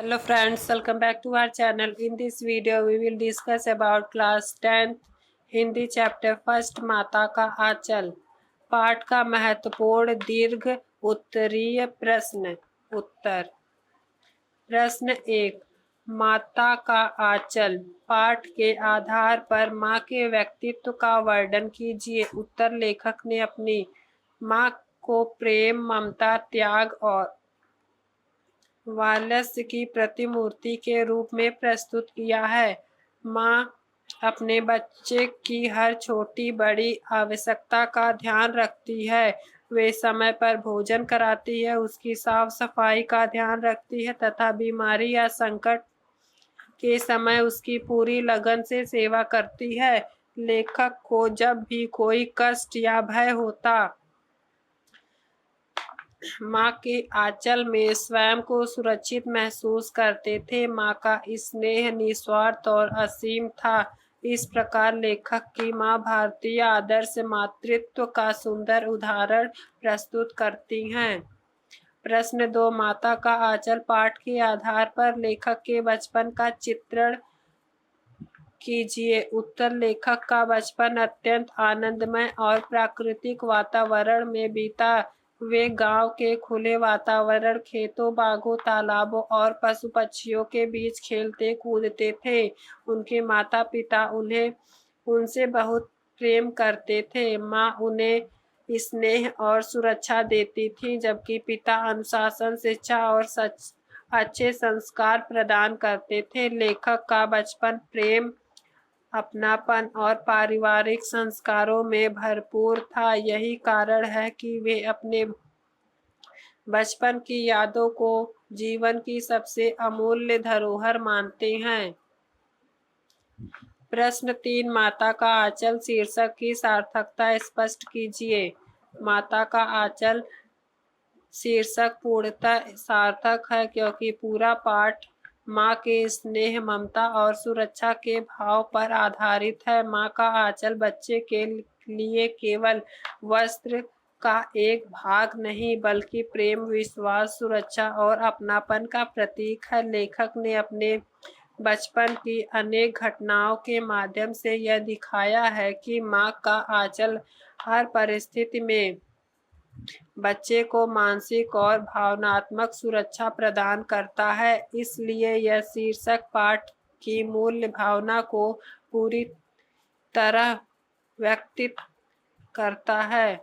Hello friends, welcome back to our channel. In this video we will discuss about class 10th Hindi chapter first माता का आंचल पाठ का महत्वपूर्ण दीर्घ उत्तरीय प्रश्न उत्तर। प्रश्न 1, माता का आंचल। पाठ के आधार पर माँ के व्यक्तित्व का वर्णन कीजिए। उत्तर, लेखक ने अपनी माँ को प्रेम, ममता, त्याग और वात्सल्य की प्रतिमूर्ति के रूप में प्रस्तुत किया है। माँ अपने बच्चे की हर छोटी बड़ी आवश्यकता का ध्यान रखती है। वे समय पर भोजन कराती है, उसकी साफ सफाई का ध्यान रखती है तथा बीमारी या संकट के समय उसकी पूरी लगन से सेवा करती है। लेखक को जब भी कोई कष्ट या भय होता, माँ के आंचल में स्वयं को सुरक्षित महसूस करते थे। माँ का स्नेह निस्वार्थ और असीम था। इस प्रकार लेखक की माँ भारतीय आदर्श मातृत्व का सुंदर उदाहरण प्रस्तुत करती हैं। प्रश्न 2, माता का आंचल। पाठ के आधार पर लेखक के बचपन का चित्रण कीजिए। उत्तर, लेखक का बचपन अत्यंत आनंदमय और प्राकृतिक वातावरण में बीता। वे गांव के खुले वातावरण, खेतों, बागों, तालाबों और पशु पक्षियों के बीच खेलते कूदते थे। उनके माता पिता उन्हें उनसे बहुत प्रेम करते थे। माँ उन्हें स्नेह और सुरक्षा देती थी, जबकि पिता अनुशासन, शिक्षा और अच्छे संस्कार प्रदान करते थे। लेखक का बचपन प्रेम, अपनापन और पारिवारिक संस्कारों में भरपूर था। यही कारण है कि वे अपने बचपन की यादों को जीवन की सबसे अमूल्य धरोहर मानते हैं। प्रश्न 3, माता का आंचल शीर्षक की सार्थकता स्पष्ट कीजिए। माता का आंचल शीर्षक पूर्णतः सार्थक है क्योंकि पूरा पाठ माँ के स्नेह, ममता और सुरक्षा के भाव पर आधारित है। माँ का आंचल बच्चे के लिए केवल वस्त्र का एक भाग नहीं बल्कि प्रेम, विश्वास, सुरक्षा और अपनापन का प्रतीक है। लेखक ने अपने बचपन की अनेक घटनाओं के माध्यम से यह दिखाया है कि माँ का आंचल हर परिस्थिति में बच्चे को मानसिक और भावनात्मक सुरक्षा प्रदान करता है। इसलिए यह शीर्षक पाठ की मूल्य भावना को पूरी तरह व्यक्त करता है।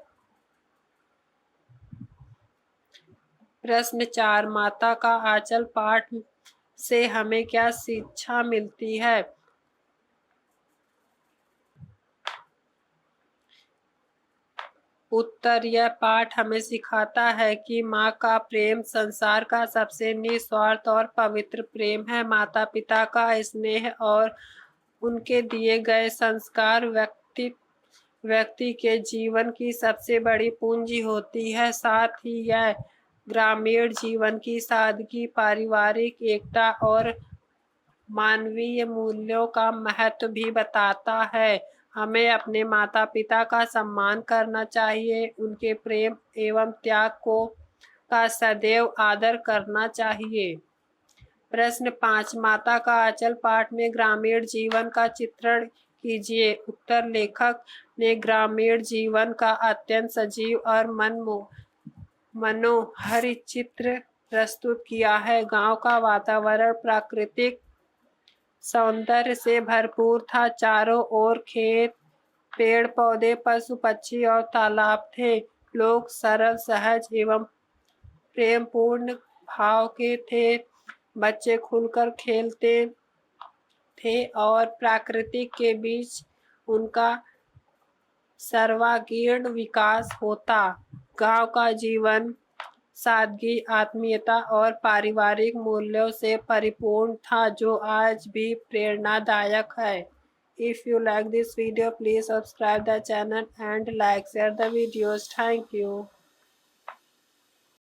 प्रश्न 4, माता का आंचल पाठ से हमें क्या शिक्षा मिलती है? उत्तर, यह पाठ हमें सिखाता है कि माँ का प्रेम संसार का सबसे निस्वार्थ और पवित्र प्रेम है। माता पिता का स्नेह और उनके दिए गए संस्कार व्यक्ति के जीवन की सबसे बड़ी पूंजी होती है। साथ ही यह ग्रामीण जीवन की सादगी, पारिवारिक एकता और मानवीय मूल्यों का महत्व भी बताता है। हमें अपने माता पिता का सम्मान करना चाहिए, उनके प्रेम एवं त्याग का सदैव आदर करना चाहिए। प्रश्न 5, माता का आंचल पाठ में ग्रामीण जीवन का चित्रण कीजिए। उत्तर, लेखक ने ग्रामीण जीवन का अत्यंत सजीव और मनोहर चित्र प्रस्तुत किया है। गांव का वातावरण प्राकृतिक सौंदर्य से भरपूर था। चारों ओर खेत, पेड़ पौधे, पशु पक्षी और तालाब थे। लोग सरल, सहज एवं प्रेमपूर्ण भाव के थे। बच्चे खुलकर खेलते थे और प्रकृति के बीच उनका सर्वांगीण विकास होता। गांव का जीवन सादगी, आत्मीयता और पारिवारिक मूल्यों से परिपूर्ण था, जो आज भी प्रेरणादायक है। If you like this video, please subscribe the channel and like share the videos. Thank you.